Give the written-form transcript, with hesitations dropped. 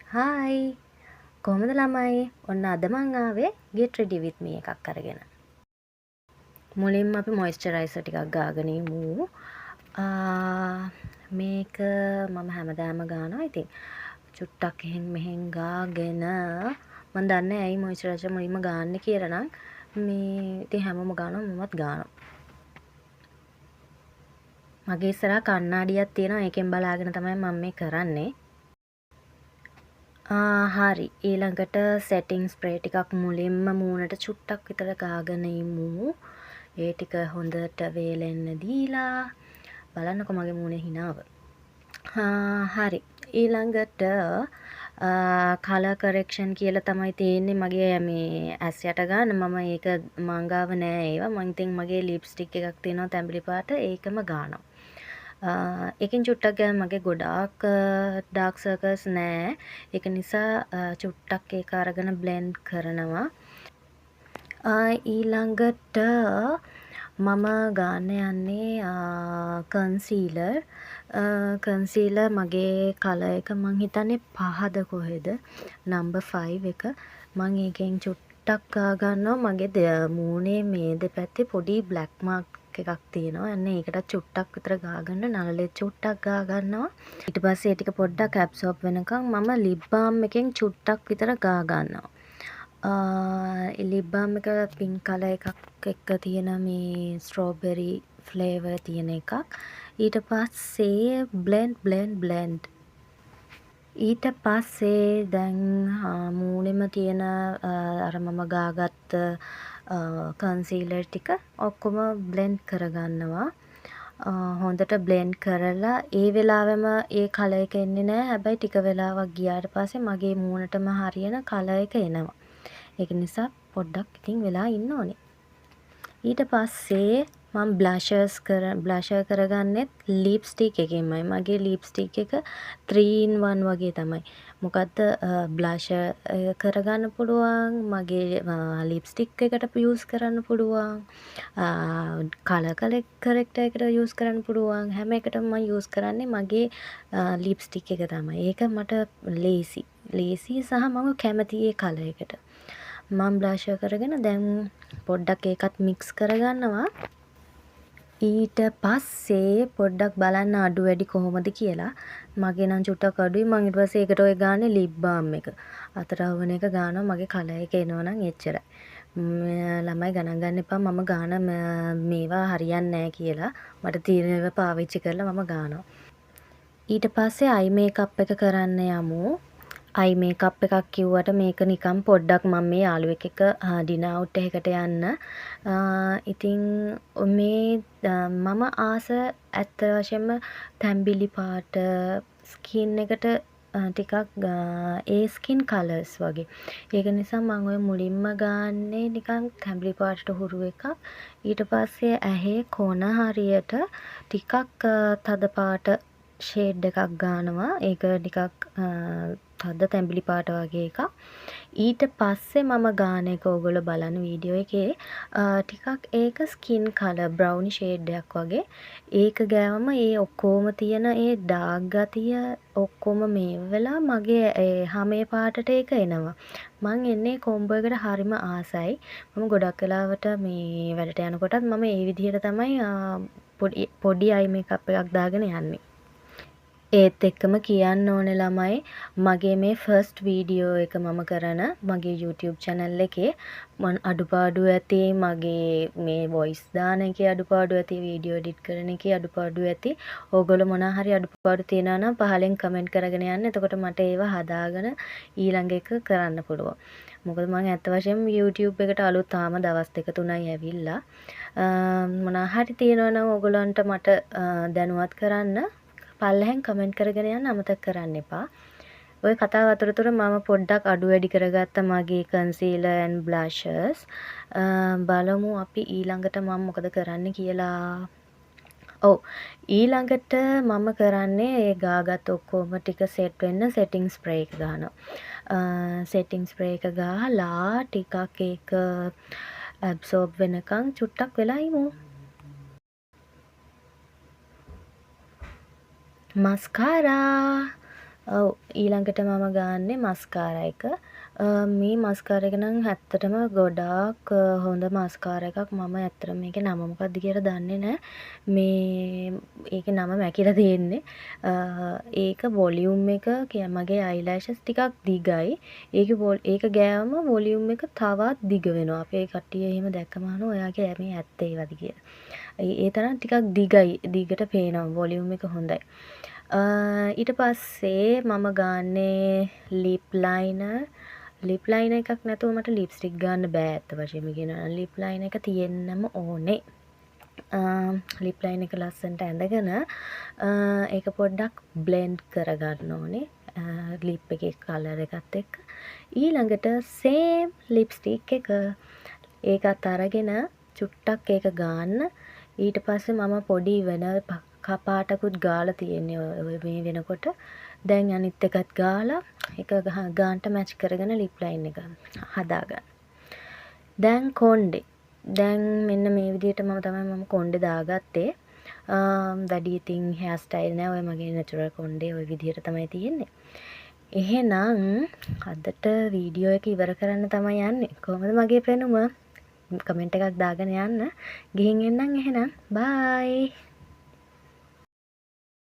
Hi කොහොමද ළමයි ඔන්න අද මං ආවේ get ready with me එකක් අරගෙන මුලින්ම අපි මොයිස්චරයිසර් ටිකක් ගාගෙන ඉමු මේක මම හැමදාම ගානවා ඉතින් චුට්ටක් එහෙන් මෙහෙන් ගාගෙන මම දන්නේ ඇයි මොයිස්චරයිසර් මුලින්ම ගන්න කියලා නම් මේ ඉතින් හැමෝම ගානවා මමත් ගානවා මගේ ඉස්සරහා කණ්ණාඩියක් තියෙනවා ඒකෙන් බලාගෙන තමයි මම මේ කරන්නේ හරි ඊළඟට සෙටිං ස්ප්‍රේ ටිකක් මුලින්ම මූණට චුට්ටක් විතර ගාගෙන ඉමු. ඒ ටික හොඳට වේලෙන්න දීලා බලන්නකො මගේ මූණේ හිනාව. හරි ඊළඟට කලර් කරෙක්ෂන් කියලා තමයි තියෙන්නේ මගේ මේ ඇස් යට ගන්න මම ඒක මංගාව නෑ ඒවා මං ඉතින් මගේ ලිප්ස්ටික් එකක් තියෙනවා තැඹිලි පාට ඒකම ගානවා. ඒකෙන් චුට්ටක් ගෑම මගේ ගොඩාක් ඩාර්ක් සර්කල්ස් නෑ ඒක නිසා චුට්ටක් ඒක අරගෙන බ්ලෙන්ඩ් කරනවා ඊළඟට මම ගන්න යන්නේ කන්සීලර් මගේ කලර් එක මං හිතන්නේ 5ද කොහෙද නම්බර් 5 එක මං ඒකෙන් චුට්ටක් ගන්නවා මගේ මූණේ මේ දෙපැත්තේ පොඩි බ්ලැක් මාර්ක් එකක් තියෙනවා. අන්න ඒකට චුට්ටක් විතර ගාගන්න නළලේ චුට්ටක් ගාගන්නවා. ඊට පස්සේ ඒ ටික පොඩ්ඩක් ඇබ්සෝබ් වෙනකන් මම ලිප් බාම් එකෙන් චුට්ටක් විතර ගා ගන්නවා. ලිප් බාම් එක පින්ක් කලර් එකක් එක්ක තියෙන මේ ස්ට්‍රෝබෙරි ෆ්ලේවර් තියෙන එකක්. ඊට පස්සේ බ්ලෙන්ඩ් ඊට පස්සේ දැන් මූණෙම තියෙන අර මම ගාගත්ත කන්සීලර් ටික ඔක්කොම බ්ලෙන්ඩ් කරගන්නවා. හොඳට බ්ලෙන්ඩ් කරලා ඒ වෙලාවෙම ඒ කලර් එක එන්නේ නැහැ. හැබැයි ටික වෙලාවක් ගියාට පස්සේ මගේ මූණටම හරියන කලර් එක එනවා. ඒක නිසා පොඩ්ඩක් ඉතින් වෙලා ඉන්න ඕනේ. ඊට පස්සේ මම බ්ලෂර් කරගන්නෙත් ලිප්ස්ටික් එකෙන්මයි. මගේ ලිප්ස්ටික් එක 3 in 1 වගේ තමයි. මොකද්ද බ්ලෂර් කරගන්න පුළුවන්, මගේ ලිප්ස්ටික් එකට යූස් කරන්න පුළුවන්, කලර් කරෙක්ටර් එකට යූස් කරන්න පුළුවන්. හැම එකටම මම යූස් කරන්නේ මගේ ලිප්ස්ටික් එක තමයි. ඒක මට ලේසි සහ මම කැමති ඒ කලර් එකට. මම බ්ලෂර් කරගෙන දැන් පොඩ්ඩක් ඒකත් මික්ස් කරගන්නවා. ඊට පස්සේ පොඩ්ඩක් බලන්න අඩු වැඩි කොහොමද කියලා. මගේ නම් චුට්ටක් අඩුයි. මම ඊට පස්සේ ඒකට ඔය ගානේ ලිප් බාම් එක. අතට අවුන එක ගානවා මගේ කලර් එක එනවා නම් එච්චරයි. ළමයි ගණන් ගන්න එපා මම ගාන මේවා හරියන්නේ නැහැ කියලා. මට තියෙන ඒවා පාවිච්චි කරලා මම ගානවා. ඊට පස්සේ අයි මේකප් එක කරන්න යමු. අයි මේකප් එකක් කිව්වට මේක නිකන් පොඩ්ඩක් මම මේ යාළුවෙක් එක්ක ඩිනර් අවුට් එකකට යන්න. ඉතින් මේ මම ආස ඇත්ත වශයෙන්ම තැඹිලි පාට ස්කින් එකට ටිකක් ඒ ස්කින් කලර්ස් වගේ. ඒක නිසා මම ඔය මුලින්ම ගන්නේ නිකන් තැඹිලි පාටට හුරු එකක්. ඊට පස්සේ ඇහේ කොන හරියට ටිකක් තද පාට ෂේඩ් එකක් ගානවා. ඒක ටිකක් තද තැඹිලි පාට වගේ එකක්. ඊට පස්සේ මම ගාන එක ඔයගොල්ලෝ බලන වීඩියෝ එකේ ටිකක් ඒක ස්කින් කලර් බ්‍රවුන් ෂේඩ් එකක් වගේ. ඒක ගෑවම ඒ ඔක්කොම තියෙන ඒ ඩාර්ක් ගතිය ඔක්කොම මේ වෙලා මගේ ඒ හමේ පාටට ඒක එනවා. මං එන්නේ කොම්බෝ එකට හරිම ආසයි. මම ගොඩක් වෙලාවට මේ වැඩට යනකොටත් මම ඒ විදිහට තමයි පොඩි අයි මේකප් එකක් දාගෙන යන්නේ. ඒත් එක්කම කියන්න ඕනේ ළමයි මගේ මේ ෆස්ට් වීඩියෝ එක මම කරන මගේ YouTube channel එකේ මම අඩුපාඩු ඇති මගේ මේ වොයිස් දාන එකේ අඩුපාඩු ඇති වීඩියෝ එඩිට් කරන එකේ අඩුපාඩු ඇති ඕගොල්ලෝ මොනවා හරි අඩුපාඩු තියෙනවා නම් පහලෙන් කමෙන්ට් කරගෙන යන්න. එතකොට මට ඒවා හදාගෙන ඊළඟ එක කරන්න පුළුවන්. මොකද මම ඇත්ත වශයෙන්ම YouTube එකට අලුත් තාම දවස් 2-3යි ඇවිල්ලා මොනවා හරි තියෙනවා නම් ඕගොල්ලන්ට මට දැනුවත් කරන්න පල්ලෙහෙන් කමෙන්ට් කරගෙන යන්න අමතක කරන්න එපා. ඔය කතාව අතරතුර මම පොඩ්ඩක් අඩු වැඩි කරගත්ත මගේ කන්සීලර් ඇන්ඩ් බ්ලෂර්ස්. බලමු අපි ඊළඟට මම මොකද කරන්න කියලා. ඊළඟට මම කරන්නේ ඒ ගාගත් ඔක්කොම ටික සෙට් වෙන්න සෙටිං ස්ප්‍රේ එක ගන්නවා. සෙටිං ස්ප්‍රේ එක ගහලා ටිකක් ඒක ඇබ්සෝබ් වෙනකන් චුට්ටක් වෙලා ඉමු. මස්කාරා ඔව් ඊළඟට මම ගන්නෙ මස්කාරා එක. මේ මස්කාරා එක නම් ඇත්තටම ගොඩාක් හොඳ මස්කාරා එකක්. මම ඇත්තටම මේකේ නම මොකක්ද කියලා දන්නේ නැහැ. මේ ඒකේ නම මැකිලා තියෙන්නේ. ඒක වොලියුම් එක මගේ අයිලෑෂස් ටිකක් දිගයි. ඒක ගෑවම වොලියුම් එක තවත් දිග වෙනවා. අපේ කට්ටිය එහෙම දැක්කම අහනවා ඔයාගේ මේ ඇත්ත ඒවද කියලා. ඒ තරම් ටිකක් දිගයි. දිගට පේනවා. වොලියුම් එක හොඳයි. ඊට පස්සේ මම ගන්නේ ලිප් ලයිනර් එකක් නැතුව මට ලිප්ස්ටික් ගන්න බෑ ඇත්ත වශයෙන්ම කියනවා. ලිප් ලයිනර් එක තියෙන්නම ඕනේ. ලිප් ලයිනර් එක ලස්සනට ඇඳගෙන ඒක පොඩ්ඩක් බ්ලෙන්ඩ් කරගන්න ඕනේ. ලිප් එකේ කලර් එකත් එක්ක. ඊළඟට සේම් ලිප්ස්ටික් එක ඒකත් අරගෙන චුට්ටක් ඒක ගන්න. ඊට පස්සේ මම පොඩි වෙන කපාටකුත් ගාලා තියෙන්නේ ඔය මේ වෙනකොට. දැන් අනිත් එකත් ගාලා එක ගාන්ට මැච් කරගෙන ලිප් ලයින් එක හදාගන්න. දැන් කොණ්ඩේ. දැන් මෙන්න මේ විදිහට මම කොණ්ඩේ දාගත්තේ. වැඩි ඉතින් හෙයාර් ස්ටයිල් නෑ. ඔය මගේ නැචරල් කොණ්ඩේ ඔය විදිහට තමයි තියෙන්නේ. එහෙනම් අදට වීඩියෝ එක ඉවර කරන්න තමයි යන්නේ. කොහොමද මගේ පෙනුම? කමෙන්ට් එකක් දාගෙන යන්න. ගිහින් එන්නම් එහෙනම්. බයි.